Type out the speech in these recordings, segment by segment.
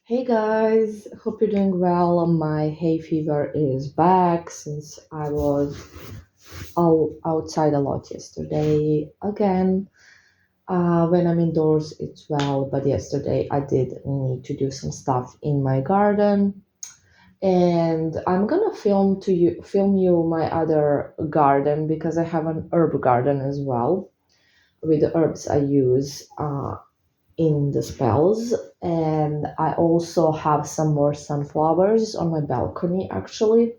Hey guys, hope you're doing well. My hay fever is back since I was all outside a lot yesterday. Again, when I'm indoors, it's well, but yesterday I did need to do some stuff in my garden, and I'm gonna film you my other garden because I have an herb garden as well with the herbs I use. In the spells, and I also have some more sunflowers on my balcony actually.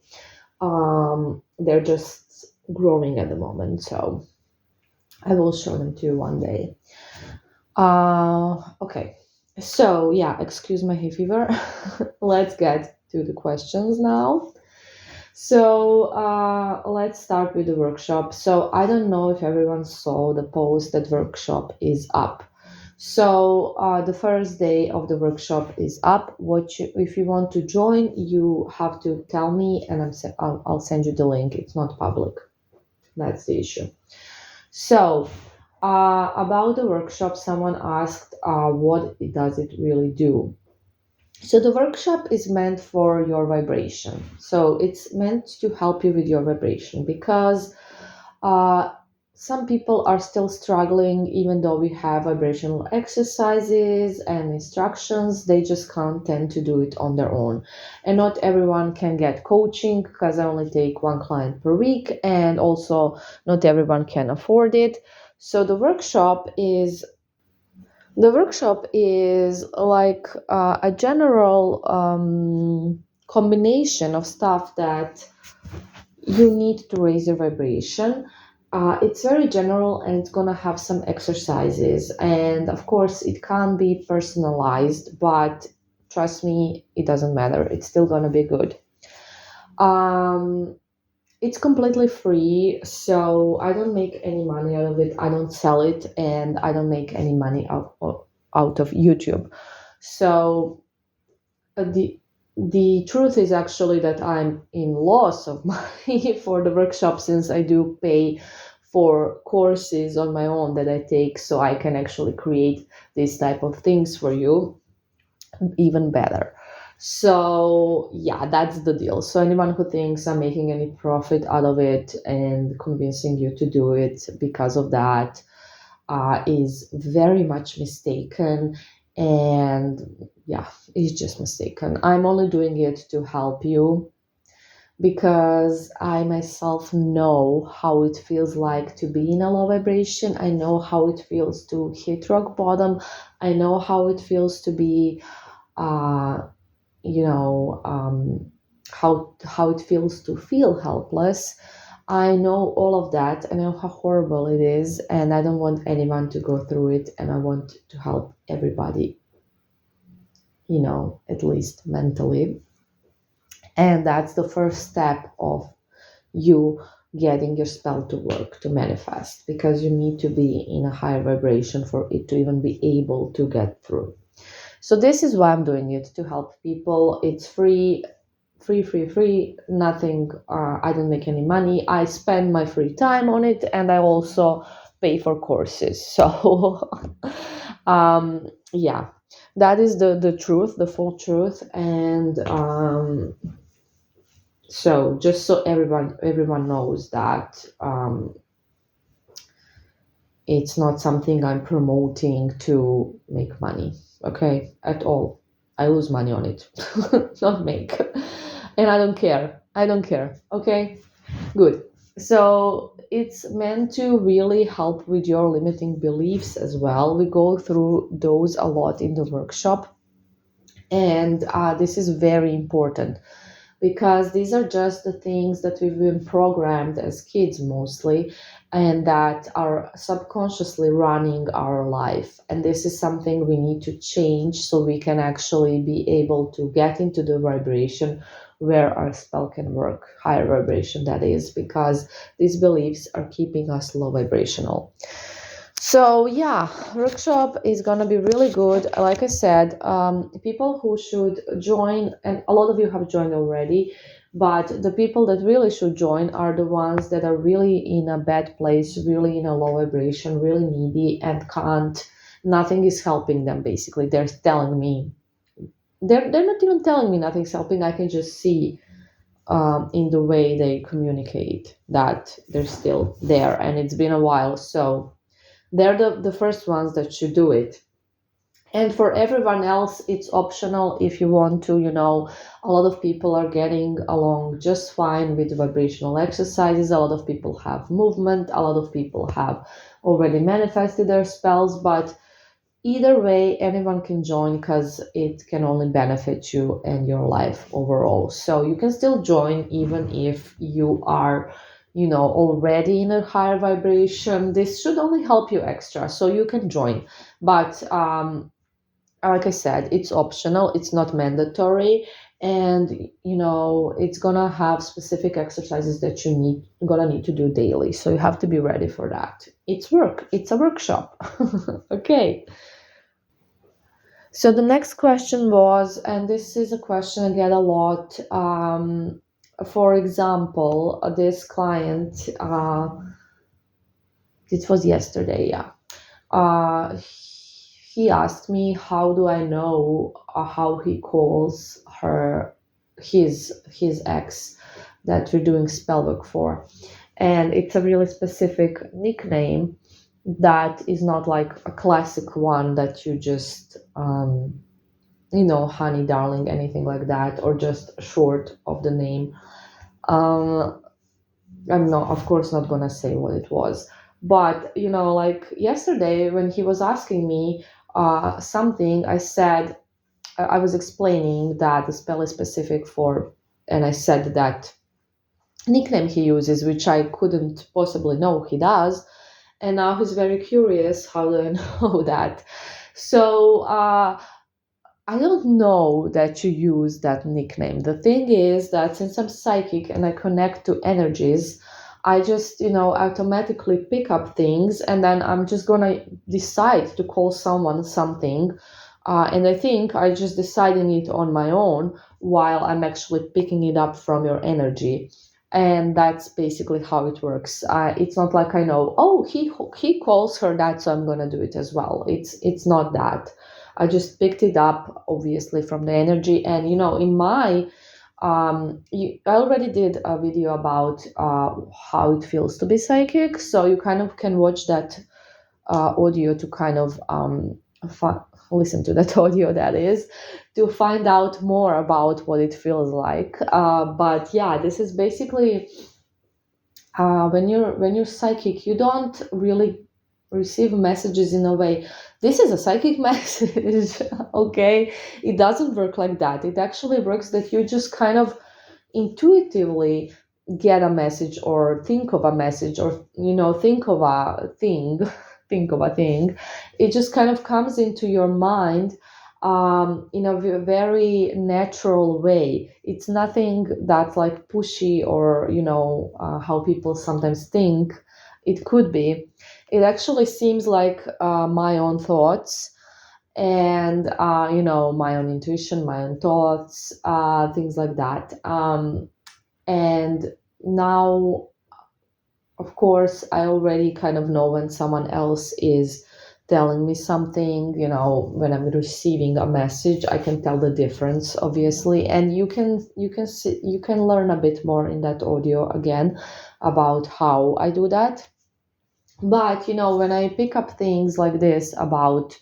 They're just growing at the moment, so I will show them to you one day. Okay, so yeah, excuse my hay fever. Let's get to the questions now. So let's start with the workshop. So I don't know if everyone saw the post that workshop is up. So the first day of the workshop is up. If you want to join, you have to tell me, and I'll send you the link. It's not public. That's the issue. So about the workshop, someone asked, what does it really do? So the workshop is meant for your vibration. So it's meant to help you with your vibration because uh, some people are still struggling, even though we have vibrational exercises and instructions, they just can't tend to do it on their own. And not everyone can get coaching because I only take one client per week, and also not everyone can afford it. So the workshop is like a general combination of stuff that you need to raise your vibration. It's very general and it's going to have some exercises. And of course, it can't be personalized, but trust me, it doesn't matter. It's still going to be good. Um, it's completely free, so I don't make any money out of it. I don't sell it, and I don't make any money out of YouTube. So the truth is actually that I'm in loss of money for the workshop since I do pay for courses on my own that I take so I can actually create these type of things for you even better. So yeah, that's the deal. So anyone who thinks I'm making any profit out of it and convincing you to do it because of that is very much mistaken. And yeah, it's just mistaken. I'm only doing it to help you because I myself know how it feels like to be in a low vibration. I know how it feels to hit rock bottom. I know how it feels to be uh, you know how it feels to feel helpless. I know all of that. I know how horrible it is, and I don't want anyone to go through it, and I want to help everybody, at least mentally. And that's the first step of you getting your spell to work, to manifest, because you need to be in a higher vibration for it to even be able to get through. So this is why I'm doing it, to help people. It's free, free, free, free. Nothing. I don't make any money. I spend my free time on it, and I also pay for courses. So, yeah, that is the truth, the full truth. And so, just so everyone knows that it's not something I'm promoting to make money. Okay, at all. I lose money on it, not make. And I don't care. I don't care. Okay, good. So it's meant to really help with your limiting beliefs as well. We go through those a lot in the workshop. And this is very important because these are just the things that we've been programmed as kids mostly, and that are subconsciously running our life. And this is something we need to change so we can actually be able to get into the vibration where our spell can work, higher vibration that is, because these beliefs are keeping us low vibrational. So yeah, workshop is gonna be really good. Like I said, people who should join, and a lot of you have joined already, but the people that really should join are the ones that are really in a bad place, really in a low vibration, really needy, and can't. Nothing is helping them. Basically, they're telling me they're not even telling me nothing's helping. I can just see in the way they communicate that they're still there, and it's been a while. So they're the first ones that should do it. And for everyone else, it's optional if you want to. A lot of people are getting along just fine with vibrational exercises. A lot of people have movement. A lot of people have already manifested their spells. But either way, anyone can join because it can only benefit you and your life overall. So you can still join even if you are, already in a higher vibration. This should only help you extra. So you can join. But like I said, it's optional, it's not mandatory, and it's gonna have specific exercises that gonna need to do daily. So you have to be ready for that. It's a workshop. Okay. So the next question was, and this is a question I get a lot. For example, this client, it was yesterday, yeah. He asked me, how do I know how he calls his ex that we're doing spell work for? And it's a really specific nickname that is not like a classic one that you just honey darling, anything like that, or just short of the name. I'm not, of course, not gonna say what it was, but like yesterday when he was asking me something, I said, I was explaining that the spell is specific for, and I said that nickname he uses, which I couldn't possibly know he does, and now he's very curious, how do I know that? So I don't know that you use that nickname. The thing is that since I'm psychic and I connect to energies, I just, automatically pick up things, and then I'm just gonna decide to call someone something. And I think I just deciding it on my own while I'm actually picking it up from your energy. And that's basically how it works. It's not like I know, oh, he calls her that, so I'm gonna do it as well. It's not that. I just picked it up, obviously, from the energy. And, in my, I already did a video about how it feels to be psychic. So you kind of can watch that audio to kind of listen to that audio, that is, to find out more about what it feels like. But yeah, this is basically when you're psychic, you don't really receive messages in a way, this is a psychic message. Okay, it doesn't work like that. It actually works that you just kind of intuitively get a message, or think of a message, or think of a thing. Think of a thing. It just kind of comes into your mind in a very natural way. It's nothing that's like pushy, or how people sometimes think it could be. It actually seems like my own thoughts, and my own intuition, my own thoughts, things like that. And now, of course, I already kind of know when someone else is telling me something. When I'm receiving a message, I can tell the difference, obviously. And you can learn a bit more in that audio again about how I do that. But when I pick up things like this about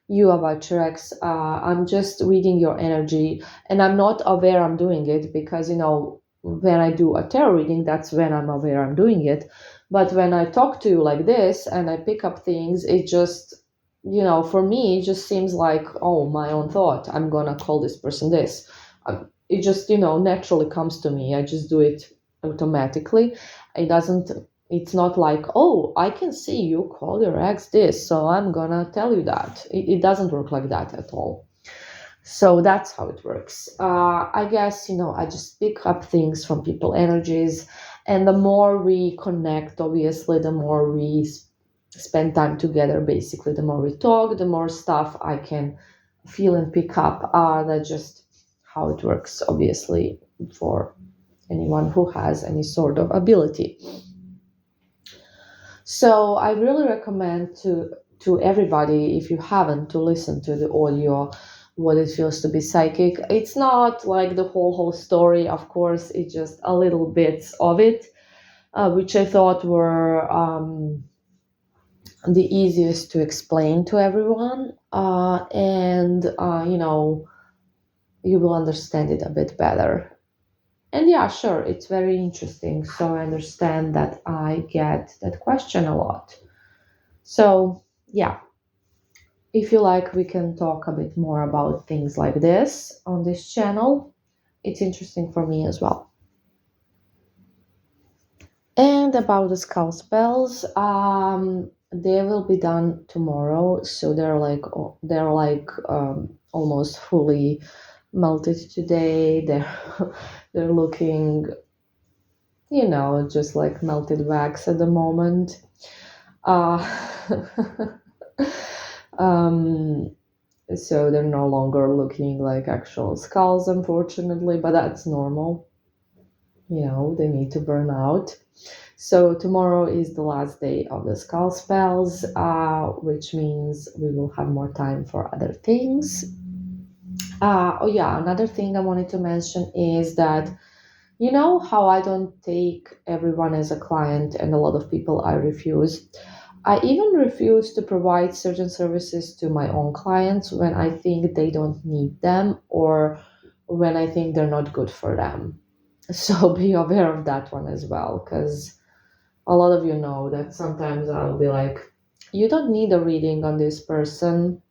you, about your ex, I'm just reading your energy, and I'm not aware I'm doing it, because when I do a tarot reading, that's when I'm aware I'm doing it. But when I talk to you like this and I pick up things, it just, for me, it just seems like, oh, my own thought, I'm gonna call this person this. It just, naturally comes to me. I just do it automatically. It's not like, oh, I can see you call your ex this, so I'm gonna tell you that. It doesn't work like that at all. So that's how it works. I guess, I just pick up things from people energies, and the more we connect, obviously, the more we spend time together, basically, the more we talk, the more stuff I can feel and pick up. That's just how it works, obviously, for anyone who has any sort of ability. So I really recommend to everybody, if you haven't, to listen to the audio. what it feels to be psychic. It's not like the whole story, of course. It's just a little bits of it, which I thought were the easiest to explain to everyone, and you will understand it a bit better. And yeah, sure, it's very interesting. So I understand that I get that question a lot. So yeah, if you like, we can talk a bit more about things like this on this channel. It's interesting for me as well. And about the skull spells, they will be done tomorrow. So they're like almost fully melted today. They're looking, just like melted wax at the moment. Uh, um, so they're no longer looking like actual skulls, unfortunately, but that's normal. They need to burn out. So tomorrow is the last day of the skull spells, which means we will have more time for other things. Oh yeah, another thing I wanted to mention is that how I don't take everyone as a client, and a lot of people I refuse. I even refuse to provide certain services to my own clients when I think they don't need them, or when I think they're not good for them. So be aware of that one as well, because a lot of you know that sometimes I'll be like, you don't need a reading on this person.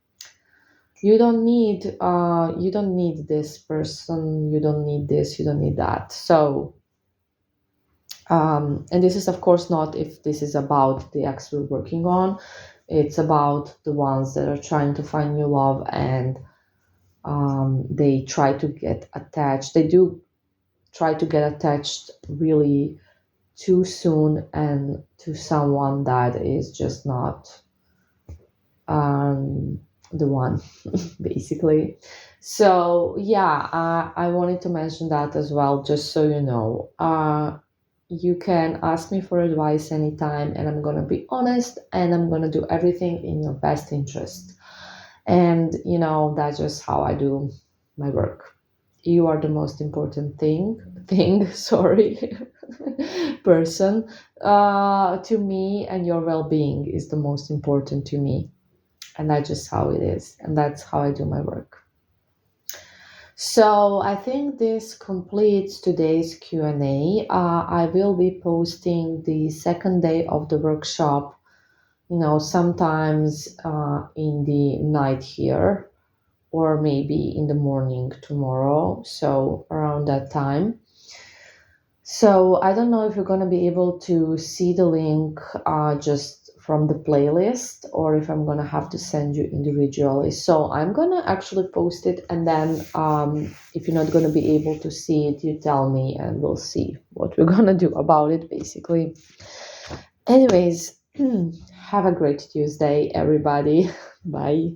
You don't need this person. You don't need this. You don't need that. So, and this is of course not if this is about the ex we're working on. It's about the ones that are trying to find new love, and they try to get attached. They do try to get attached really too soon, and to someone that is just not um, the one, basically. So yeah, I wanted to mention that as well, just so you know. You can ask me for advice anytime, and I'm gonna be honest, and I'm gonna do everything in your best interest. And that's just how I do my work. You are the most important thing, sorry, person to me, and your well-being is the most important to me, and that's just how it is, and that's how I do my work. So I think this completes today's Q&A. I will be posting the second day of the workshop, sometimes in the night here, or maybe in the morning tomorrow, so around that time. So I don't know if you're going to be able to see the link just from the playlist, or if I'm going to have to send you individually. So I'm going to actually post it, and then if you're not going to be able to see it, you tell me and we'll see what we're going to do about it, basically. Anyways, have a great Tuesday, everybody. Bye.